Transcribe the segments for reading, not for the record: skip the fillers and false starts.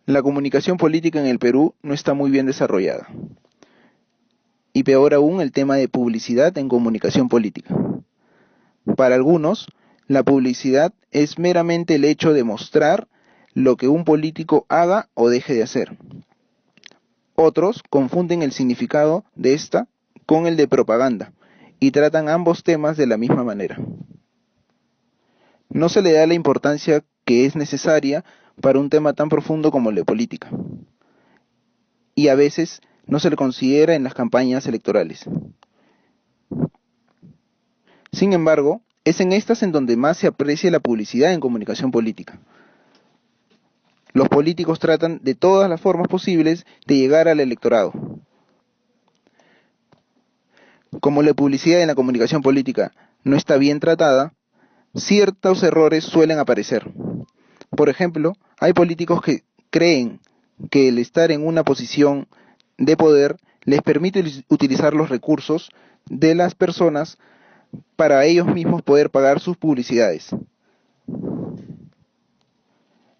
La comunicación política en el Perú no está muy bien desarrollada. Y peor aún el tema de publicidad en comunicación política. Para algunos, la publicidad es meramente el hecho de mostrar lo que un político haga o deje de hacer. Otros confunden el significado de esta con el de propaganda y tratan ambos temas de la misma manera. No se le da la importancia que es necesaria para un tema tan profundo como el de política. Y a veces no se le considera en las campañas electorales. Sin embargo, es en estas en donde más se aprecia la publicidad en comunicación política. Los políticos tratan de todas las formas posibles de llegar al electorado. Como la publicidad en la comunicación política no está bien tratada, ciertos errores suelen aparecer. Por ejemplo, hay políticos que creen que el estar en una posición de poder les permite utilizar los recursos de las personas para ellos mismos poder pagar sus publicidades.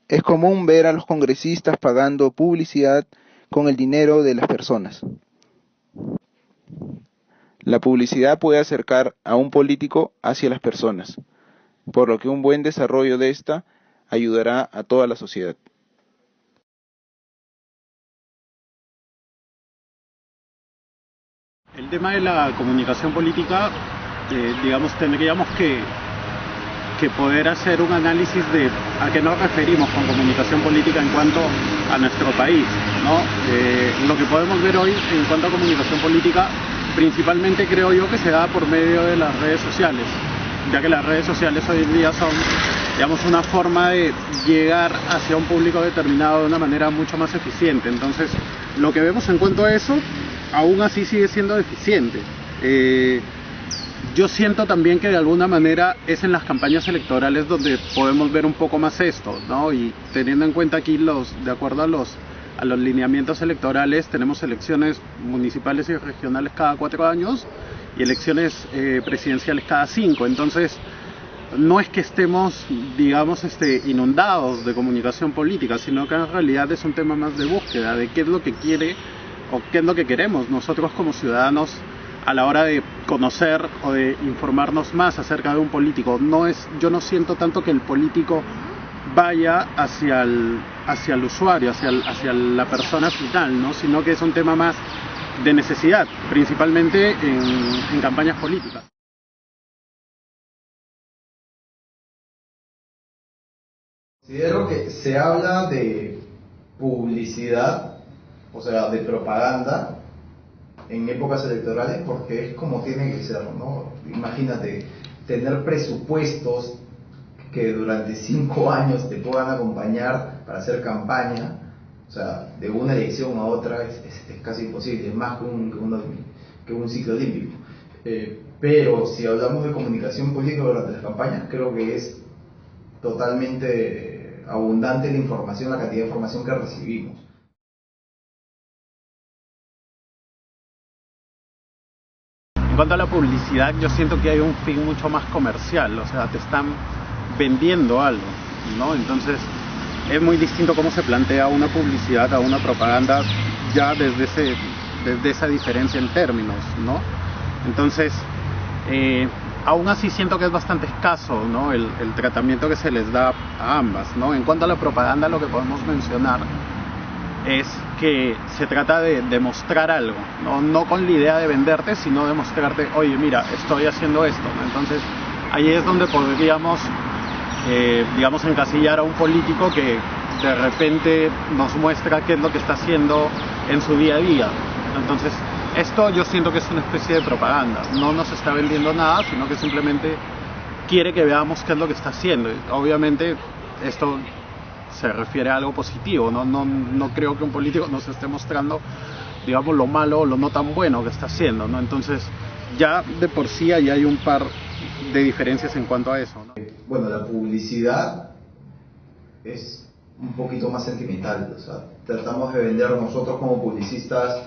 Es común ver a los congresistas pagando publicidad con el dinero de las personas. La publicidad puede acercar a un político hacia las personas, por lo que un buen desarrollo de esta ayudará a toda la sociedad. El tema de la comunicación política, digamos, tendríamos que poder hacer un análisis de a qué nos referimos con comunicación política en cuanto a nuestro país, ¿no? Lo que podemos ver hoy en cuanto a comunicación política, principalmente creo yo que se da por medio de las redes sociales, ya que las redes sociales hoy en día son, digamos, una forma de llegar hacia un público determinado de una manera mucho más eficiente. Entonces, lo que vemos en cuanto a eso, aún así sigue siendo deficiente. Yo siento también que de alguna manera es en las campañas electorales donde podemos ver un poco más esto, ¿no? Y teniendo en cuenta aquí de acuerdo a los lineamientos electorales, tenemos elecciones municipales y regionales cada 4 años y elecciones presidenciales cada 5. Entonces, no es que estemos, digamos, inundados de comunicación política, sino que en realidad es un tema más de búsqueda de qué es lo que quiere o qué es lo que queremos nosotros como ciudadanos a la hora de conocer o de informarnos más acerca de un político. Yo no siento tanto que el político vaya hacia el usuario, hacia la persona final, ¿no? Sino que es un tema más de necesidad, principalmente en campañas políticas. Considero que se habla de publicidad, o sea, de propaganda, en épocas electorales porque es como tiene que ser, ¿no? Imagínate, tener presupuestos que durante 5 años te puedan acompañar para hacer campaña, o sea, de una elección a otra es casi imposible, más que un ciclo olímpico. Pero si hablamos de comunicación política durante las campañas, creo que es totalmente abundante la información, la cantidad de información que recibimos. En cuanto a la publicidad, yo siento que hay un fin mucho más comercial, o sea, te están vendiendo algo, ¿no? Entonces, es muy distinto cómo se plantea una publicidad a una propaganda ya desde esa diferencia en términos, ¿no? Entonces, aún así siento que es bastante escaso, ¿no? El tratamiento que se les da a ambas, ¿no? En cuanto a la propaganda, lo que podemos mencionar es que se trata de demostrar algo, no con la idea de venderte, sino de mostrarte, oye, mira, estoy haciendo esto, ¿no? Entonces, ahí es donde podríamos, digamos, encasillar a un político que de repente nos muestra qué es lo que está haciendo en su día a día. Entonces, esto yo siento que es una especie de propaganda, no nos está vendiendo nada, sino que simplemente quiere que veamos qué es lo que está haciendo. Obviamente, esto se refiere a algo positivo, no creo que un político nos esté mostrando, digamos, lo malo o lo no tan bueno que está haciendo, ¿no? Entonces, ya de por sí ahí hay un par de diferencias en cuanto a eso, ¿no? Bueno, la publicidad es un poquito más sentimental, o sea, tratamos de vender nosotros como publicistas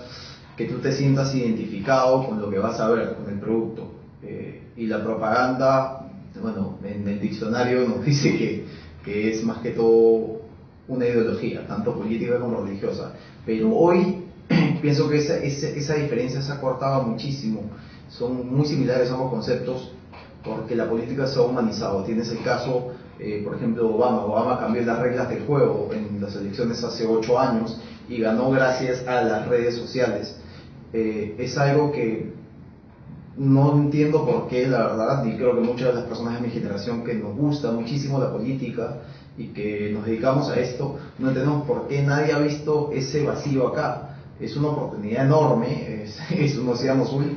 que tú te sientas identificado con lo que vas a ver, con el producto. Y la propaganda, bueno, en el diccionario nos dice que es más que todo una ideología, tanto política como religiosa. Pero hoy pienso que esa diferencia se ha cortado muchísimo. Son muy similares ambos conceptos porque la política se ha humanizado. Tienes el caso, por ejemplo, de Obama. Obama cambió las reglas del juego en las elecciones hace 8 años y ganó gracias a las redes sociales. Es algo que no entiendo por qué, la verdad, y creo que muchas de las personas de mi generación que nos gusta muchísimo la política y que nos dedicamos a esto, no entendemos por qué nadie ha visto ese vacío acá. Es una oportunidad enorme, es un océano azul,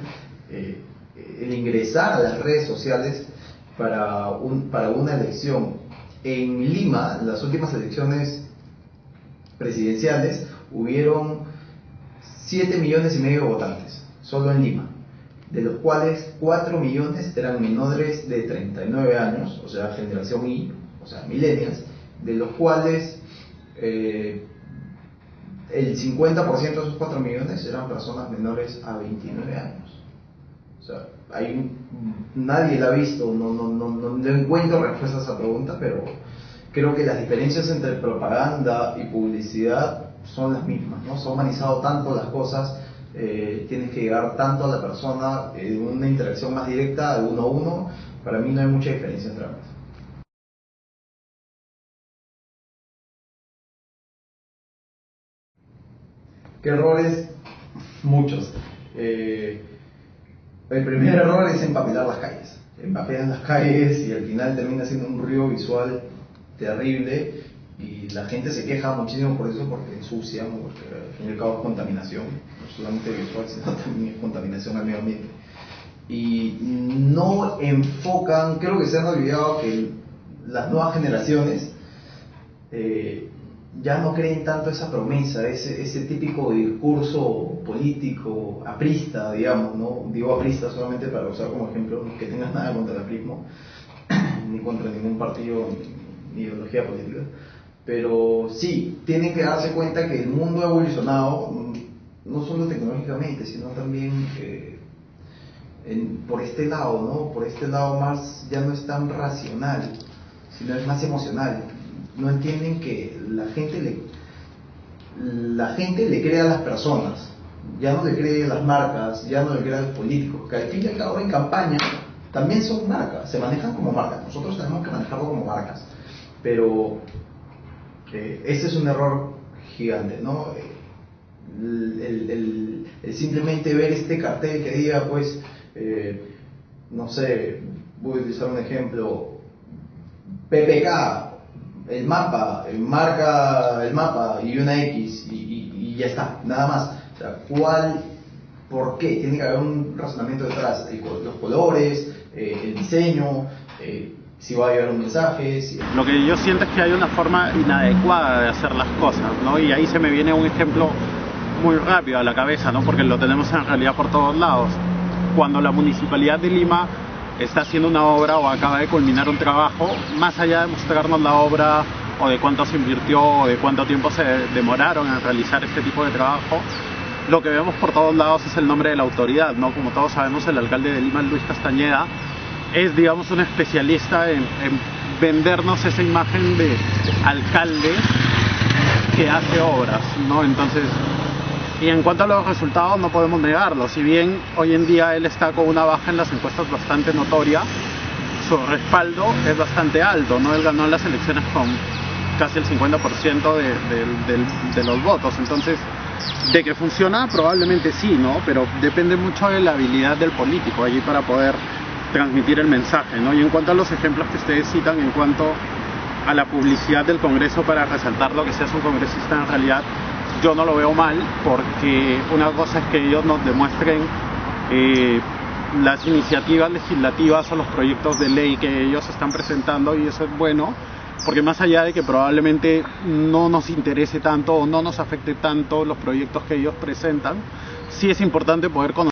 el ingresar a las redes sociales para una elección. En Lima, las últimas elecciones presidenciales, hubieron 7,5 millones de votantes, solo en Lima, de los cuales 4 millones eran menores de 39 años, o sea, generación Y, o sea, millennials, de los cuales el 50% de esos 4 millones eran personas menores a 29 años. O sea, nadie la ha visto, no encuentro respuesta a esa pregunta, pero creo que las diferencias entre propaganda y publicidad son las mismas, ¿no? Se ha humanizado tanto las cosas, tienes que llegar tanto a la persona, una interacción más directa, de uno a uno. Para mí no hay mucha diferencia entre ambas. ¿Qué errores? Muchos. El primer error es empapelar las calles. Empapelan las calles y al final termina siendo un ruido visual terrible y la gente se queja muchísimo por eso, porque ensucia, porque al fin y al cabo es contaminación, no solamente visual, sino también es contaminación al medio ambiente. Y no enfocan, creo que se han olvidado que las nuevas generaciones ya no creen tanto esa promesa, ese típico discurso político aprista, digamos, ¿no? Digo aprista solamente para usar como ejemplo, no que tengas nada contra el aprismo, ni contra ningún partido ni ideología política, pero sí, tienen que darse cuenta que el mundo ha evolucionado, no solo tecnológicamente, sino también por este lado, ¿no? Por este lado más, ya no es tan racional, sino es más emocional. No entienden que la gente le cree a las personas, ya no le cree a las marcas, ya no le cree a los políticos, que al fin y al cabo en campaña también son marcas, se manejan como marcas, nosotros tenemos que manejarlo como marcas, pero ese es un error gigante, ¿no? El simplemente ver este cartel que diga, pues, no sé, voy a utilizar un ejemplo, PPK, el mapa, marca el mapa y una X y ya está, nada más. O sea, ¿por qué? Tiene que haber un razonamiento detrás, los colores, el diseño, si va a llevar un mensaje. Lo que yo siento es que hay una forma inadecuada de hacer las cosas, ¿no? Y ahí se me viene un ejemplo muy rápido a la cabeza, ¿no? Porque lo tenemos en realidad por todos lados. Cuando la Municipalidad de Lima está haciendo una obra o acaba de culminar un trabajo, más allá de mostrarnos la obra o de cuánto se invirtió o de cuánto tiempo se demoraron en realizar este tipo de trabajo, lo que vemos por todos lados es el nombre de la autoridad, ¿no? Como todos sabemos, el alcalde de Lima, Luis Castañeda, es, digamos, un especialista en vendernos esa imagen de alcalde que hace obras, ¿no? Entonces, y en cuanto a los resultados, no podemos negarlo. Si bien hoy en día él está con una baja en las encuestas bastante notoria, su respaldo es bastante alto, ¿no? Él ganó las elecciones con casi el 50% de los votos. Entonces, de que funciona, probablemente sí, ¿no? Pero depende mucho de la habilidad del político allí para poder transmitir el mensaje, ¿no? Y en cuanto a los ejemplos que ustedes citan, en cuanto a la publicidad del Congreso para resaltar lo que se hace un congresista, en realidad yo no lo veo mal, porque una cosa es que ellos nos demuestren las iniciativas legislativas o los proyectos de ley que ellos están presentando, y eso es bueno, porque más allá de que probablemente no nos interese tanto o no nos afecte tanto los proyectos que ellos presentan, sí es importante poder conocer